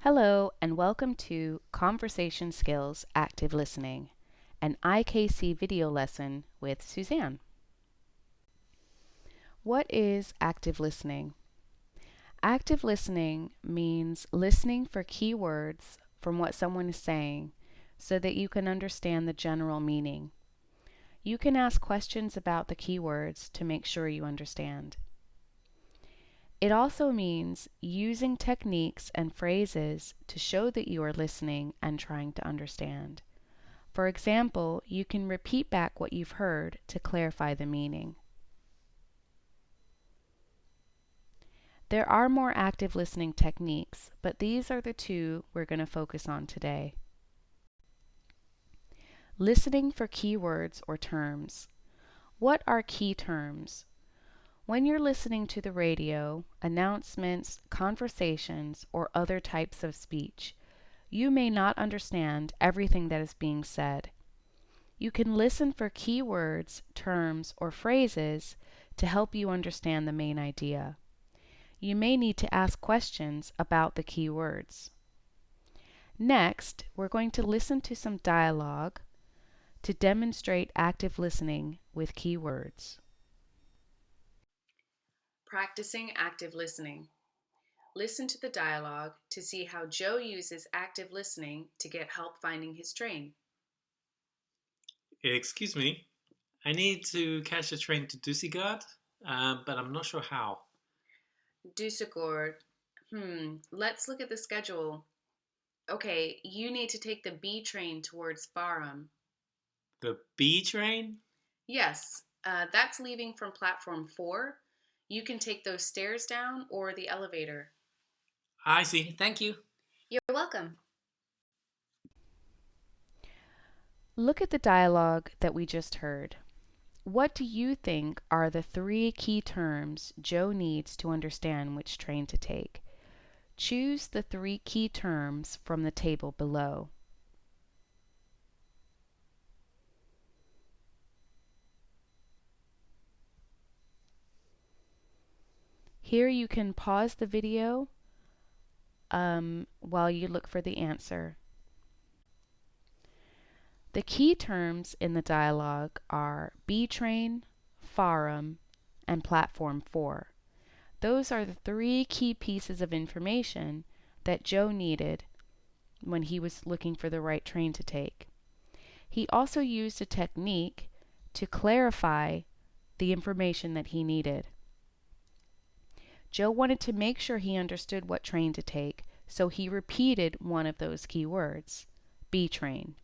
Hello, and welcome to Conversation Skills Active Listening, an IKC video lesson with Suzanne. What is active listening? Active listening means listening for key words from what someone is saying so that you can understand the general meaning. You can ask questions about the key words to make sure you understand. It also means using techniques and phrases to show that you are listening and trying to understand. For example, you can repeat back what you've heard to clarify the meaning. There are more active listening techniques, but these are the two we're going to focus on today. Listening for keywords or terms. What are key terms? When you're listening to the radio, announcements, conversations, or other types of speech, you may not understand everything that is being said. You can listen for key words, terms, or phrases to help you understand the main idea. You may need to ask questions about the key words. Next, we're going to listen to some dialogue to demonstrate active listening with key words. Practicing active listening. Listen to the dialogue to see how Joe uses active listening to get help finding his train. Excuse me, I need to catch a train to Düsseldorf, but I'm not sure how. Düsseldorf. Let's look at the schedule. Okay, you need to take the B train towards Farum. The B train? Yes, that's leaving from platform 4. You can take those stairs down or the elevator. I see, thank you. You're welcome. Look at the dialogue that we just heard. What do you think are the 3 key terms Joe needs to understand which train to take? Choose the 3 key terms from the table below. Here you can pause the video while you look for the answer. The key terms in the dialogue are B train, Farum, and platform 4. Those are the 3 key pieces of information that Joe needed when he was looking for the right train to take. He also used a technique to clarify the information that he needed. Joe wanted to make sure he understood what train to take, so he repeated one of those key words, B train.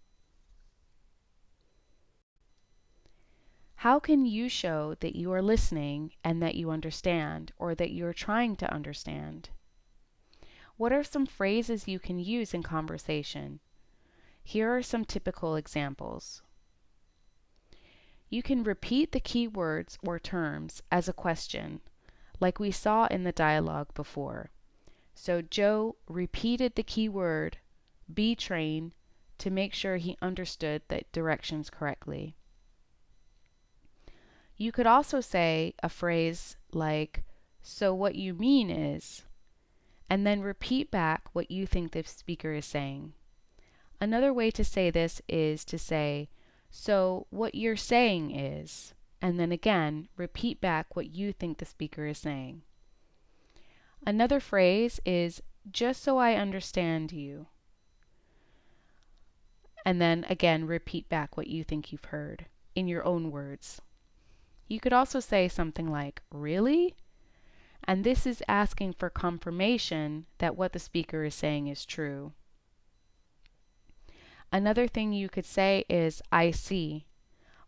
How can you show that you are listening and that you understand, or that you are trying to understand? What are some phrases you can use in conversation? Here are some typical examples. You can repeat the key words or terms as a question, like we saw in the dialogue before. So Joe repeated the key word, B train, to make sure he understood the directions correctly. You could also say a phrase like, "So what you mean is," and then repeat back what you think the speaker is saying. Another way to say this is to say, "So what you're saying is," and then again repeat back what you think the speaker is saying. Another phrase is, "Just so I understand you," and then again repeat back what you think you've heard in your own words. You could also say something like, "Really?" And this is asking for confirmation that what the speaker is saying is true. Another thing you could say is, "I see,"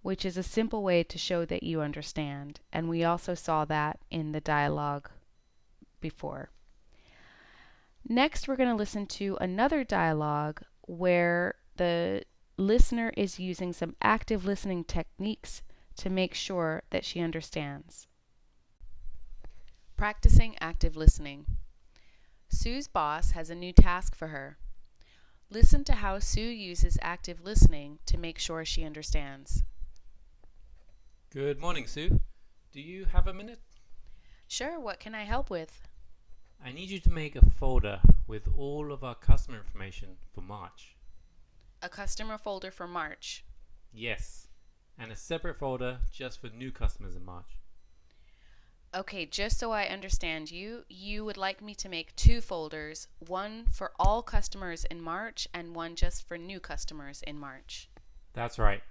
which is a simple way to show that you understand, and we also saw that in the dialogue before. Next, we're going to listen to another dialogue where the listener is using some active listening techniques to make sure that she understands. Practicing active listening. Sue's boss has a new task for her. Listen to how Sue uses active listening to make sure she understands. Good morning, Sue. Do you have a minute? Sure, what can I help with? I need you to make a folder with all of our customer information for March. A customer folder for March. Yes, and a separate folder just for new customers in March. Okay, just so I understand you, you would like me to make two folders, one for all customers in March and one just for new customers in March. That's right.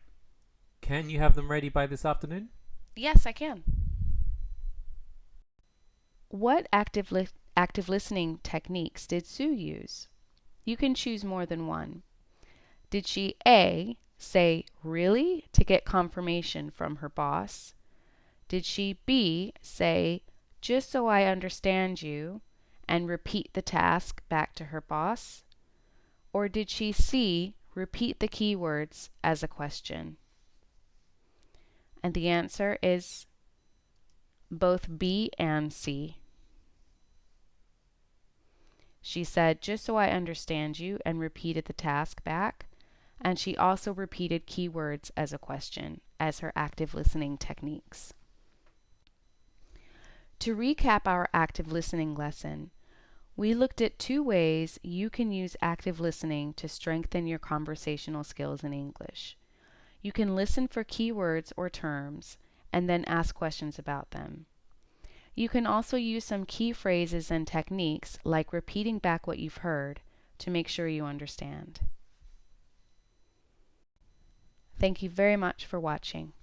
Can you have them ready by this afternoon? Yes, I can. What active listening techniques did Sue use? You can choose more than one. Did she A, say really to get confirmation from her boss? Did she B, say just so I understand you and repeat the task back to her boss? Or did she C, repeat the keywords as a question? And the answer is both B and C. She said, just so I understand you, and repeated the task back. And she also repeated keywords as a question as her active listening techniques. To recap our active listening lesson, we looked at two ways you can use active listening to strengthen your conversational skills in English. You can listen for keywords or terms and then ask questions about them. You can also use some key phrases and techniques like repeating back what you've heard to make sure you understand. Thank you very much for watching.